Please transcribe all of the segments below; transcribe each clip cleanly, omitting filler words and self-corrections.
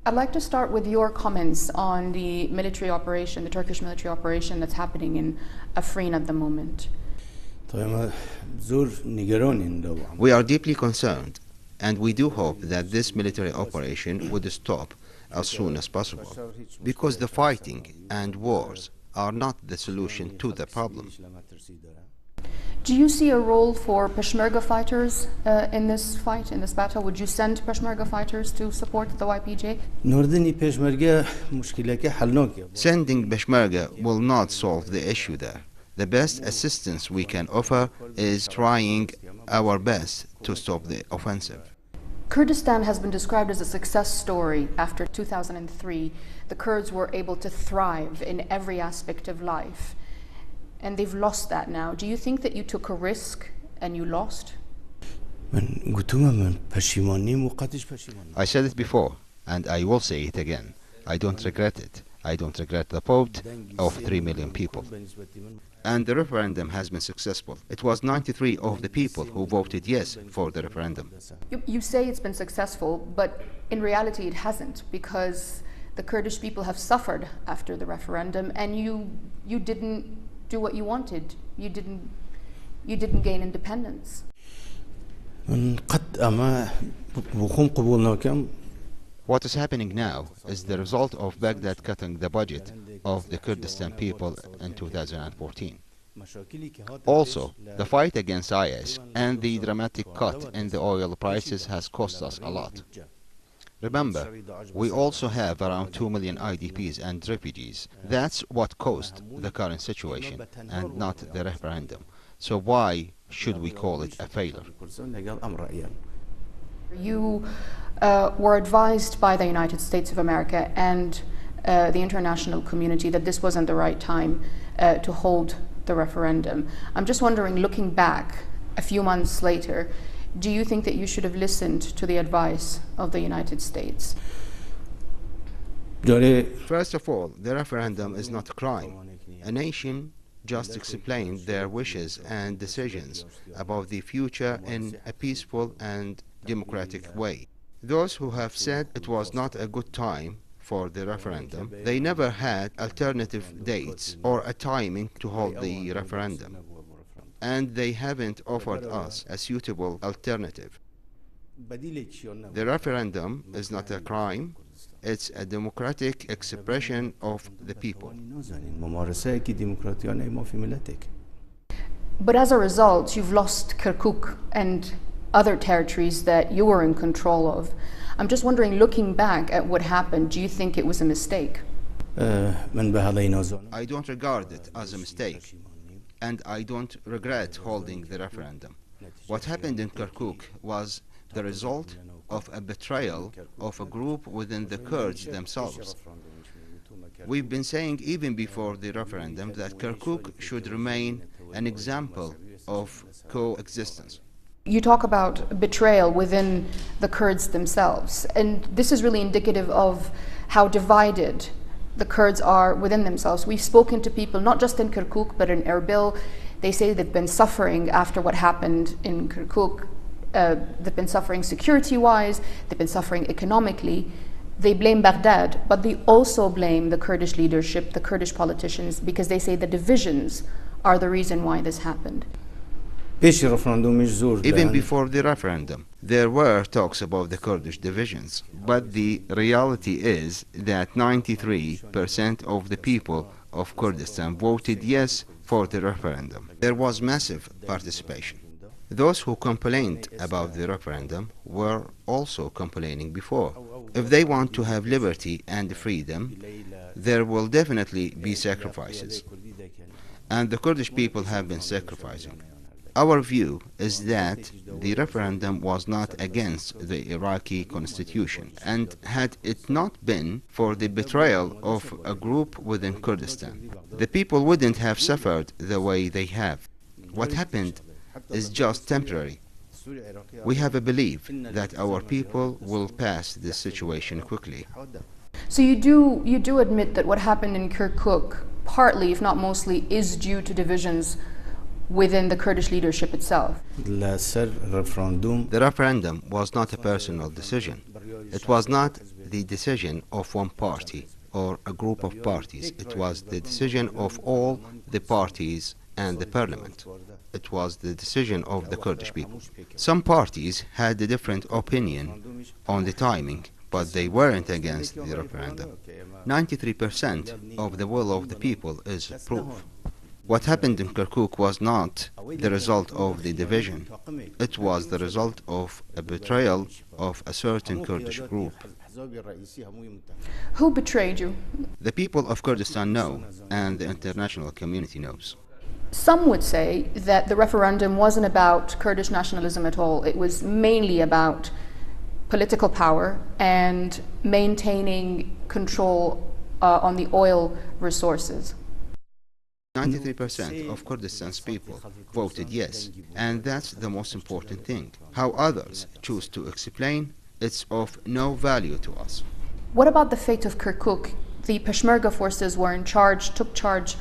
I'd like to start with your comments on the military operation, the Turkish military operation that's happening in Afrin at the moment. We are deeply concerned, and we do hope that this military operation would stop as soon as possible, because the fighting and wars are not the solution to the problem. Do you see a role for Peshmerga fighters in this fight, in this battle? Would you send Peshmerga fighters to support the YPJ? Sending Peshmerga will not solve the issue there. The best assistance we can offer is trying our best to stop the offensive. Kurdistan has been described as a success story. After 2003, the Kurds were able to thrive in every aspect of life. And they've lost that now. Do you think that you took a risk and you lost? I said it before, and I will say it again. I don't regret it. I don't regret the vote of 3 million people. And the referendum has been successful. It was 93 of the people who voted yes for the referendum. You say it's been successful, but in reality it hasn't, because the Kurdish people have suffered after the referendum, and you didn't do what you wanted. You didn't gain independence. What is happening now is the result of Baghdad cutting the budget of the Kurdistan people in 2014. Also, the fight against IS and the dramatic cut in the oil prices has cost us a lot. Remember, we also have around 2 million IDPs and refugees. That's what caused the current situation, and not the referendum. So why should we call it a failure? You were advised by the United States of America and the international community that this wasn't the right time to hold the referendum. I'm just wondering, looking back a few months later, do you think that you should have listened to the advice of the United States? First of all, the referendum is not a crime. A nation just explained their wishes and decisions about the future in a peaceful and democratic way. Those who have said it was not a good time for the referendum, they never had alternative dates or a timing to hold the referendum, and they haven't offered us a suitable alternative. The referendum is not a crime, it's a democratic expression of the people. But as a result, you've lost Kirkuk and other territories that you were in control of. I'm just wondering, looking back at what happened, do you think it was a mistake? I don't regard it as a mistake, and I don't regret holding the referendum. What happened in Kirkuk was the result of a betrayal of a group within the Kurds themselves. We've been saying even before the referendum that Kirkuk should remain an example of coexistence. You talk about betrayal within the Kurds themselves, and this is really indicative of how divided the Kurds are within themselves. We've spoken to people not just in Kirkuk but in Erbil. They say they've been suffering after what happened in Kirkuk. They've been suffering security-wise, they've been suffering economically. They blame Baghdad, but they also blame the Kurdish leadership, the Kurdish politicians, because they say the divisions are the reason why this happened. Even before the referendum, there were talks about the Kurdish divisions, but the reality is that 93% of the people of Kurdistan voted yes for the referendum. There was massive participation. Those who complained about the referendum were also complaining before. If they want to have liberty and freedom, there will definitely be sacrifices. And the Kurdish people have been sacrificing. Our view is that the referendum was not against the Iraqi constitution, and had it not been for the betrayal of a group within Kurdistan, the people wouldn't have suffered the way they have. What happened is just temporary. We have a belief that our people will pass this situation quickly. So you do admit that what happened in Kirkuk, partly, if not mostly, is due to divisions within the Kurdish leadership itself? The referendum was not a personal decision. It was not the decision of one party or a group of parties. It was the decision of all the parties and the parliament. It was the decision of the Kurdish people. Some parties had a different opinion on the timing, but they weren't against the referendum. 93% of the will of the people is proof. What happened in Kirkuk was not the result of the division. It was the result of a betrayal of a certain Kurdish group. Who betrayed you? The people of Kurdistan know, and the international community knows. Some would say that the referendum wasn't about Kurdish nationalism at all. It was mainly about political power and maintaining control on the oil resources. 93% of Kurdistan's people voted yes, and that's the most important thing. How others choose to explain, it's of no value to us. What about the fate of Kirkuk? The Peshmerga forces were in charge, took charge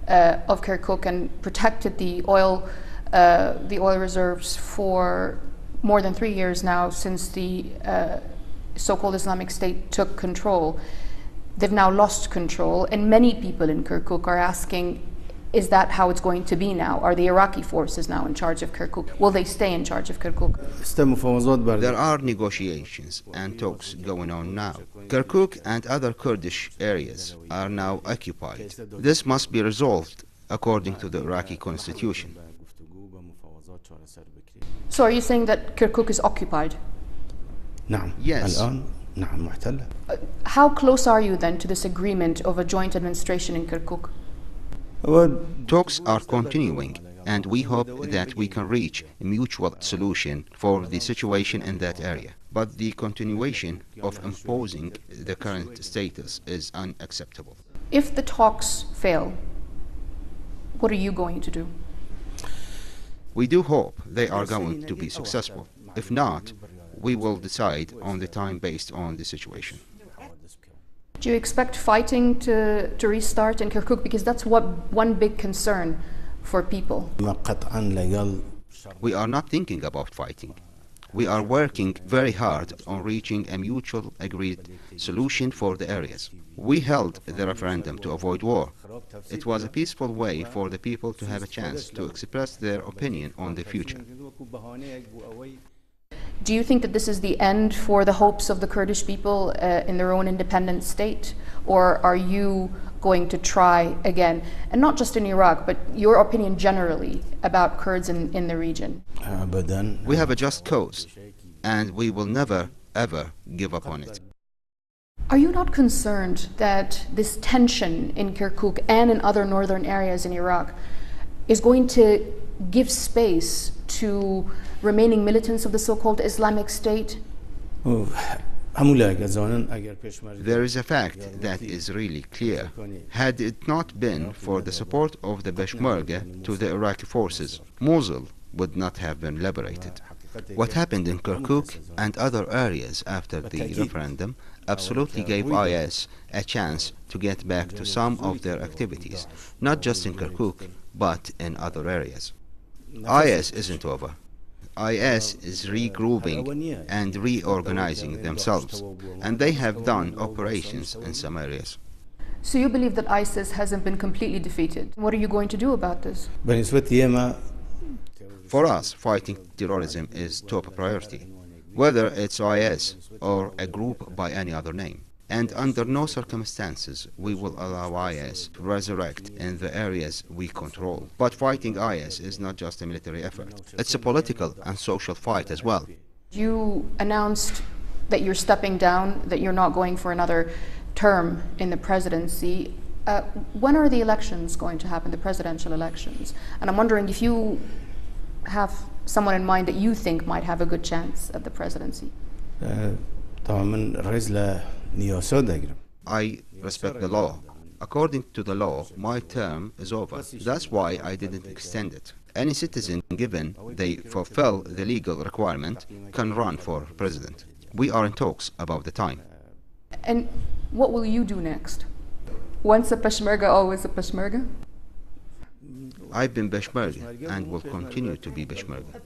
of Kirkuk and protected the oil reserves for more than 3 years now since the so-called Islamic State took control. They've now lost control, and many people in Kirkuk are asking, is that how it's going to be now? Are the Iraqi forces now in charge of Kirkuk? Will they stay in charge of Kirkuk? There are negotiations and talks going on now. Kirkuk and other Kurdish areas are now occupied. This must be resolved according to the Iraqi constitution. So are you saying that Kirkuk is occupied? Yes. How close are you then to this agreement of a joint administration in Kirkuk? Talks are continuing, and we hope that we can reach a mutual solution for the situation in that area. But the continuation of imposing the current status is unacceptable. If the talks fail, what are you going to do? We do hope they are going to be successful. If not, we will decide on the time based on the situation. Do you expect fighting to restart in Kirkuk? Because that's one big concern for people. We are not thinking about fighting. We are working very hard on reaching a mutual agreed solution for the areas. We held the referendum to avoid war. It was a peaceful way for the people to have a chance to express their opinion on the future. Do you think that this is the end for the hopes of the Kurdish people in their own independent state? Or are you going to try again? And not just in Iraq, but your opinion generally about Kurds in the region. We have a just cause, and we will never, ever give up on it. Are you not concerned that this tension in Kirkuk and in other northern areas in Iraq is going to give space to remaining militants of the so-called Islamic State? There is a fact that is really clear. Had it not been for the support of the Peshmerga to the Iraqi forces, Mosul would not have been liberated. What happened in Kirkuk and other areas after the referendum absolutely gave IS a chance to get back to some of their activities, not just in Kirkuk, but in other areas. IS isn't over. IS is regrouping and reorganizing themselves, and they have done operations in some areas. So you believe that ISIS hasn't been completely defeated. What are you going to do about this? For us, fighting terrorism is top priority, whether it's IS or a group by any other name. And under no circumstances we will allow IS to resurrect in the areas we control. But fighting IS is not just a military effort. It's a political and social fight as well. You announced that you're stepping down, that you're not going for another term in the presidency. When are the elections going to happen, the presidential elections? And I'm wondering if you have someone in mind that you think might have a good chance at the presidency. I respect the law. According to the law, my term is over. That's why I didn't extend it. Any citizen, given they fulfill the legal requirement, can run for president. We are in talks about the time. And what will you do next? Once a Peshmerga, always a Peshmerga? I've been Peshmerga and will continue to be Peshmerga.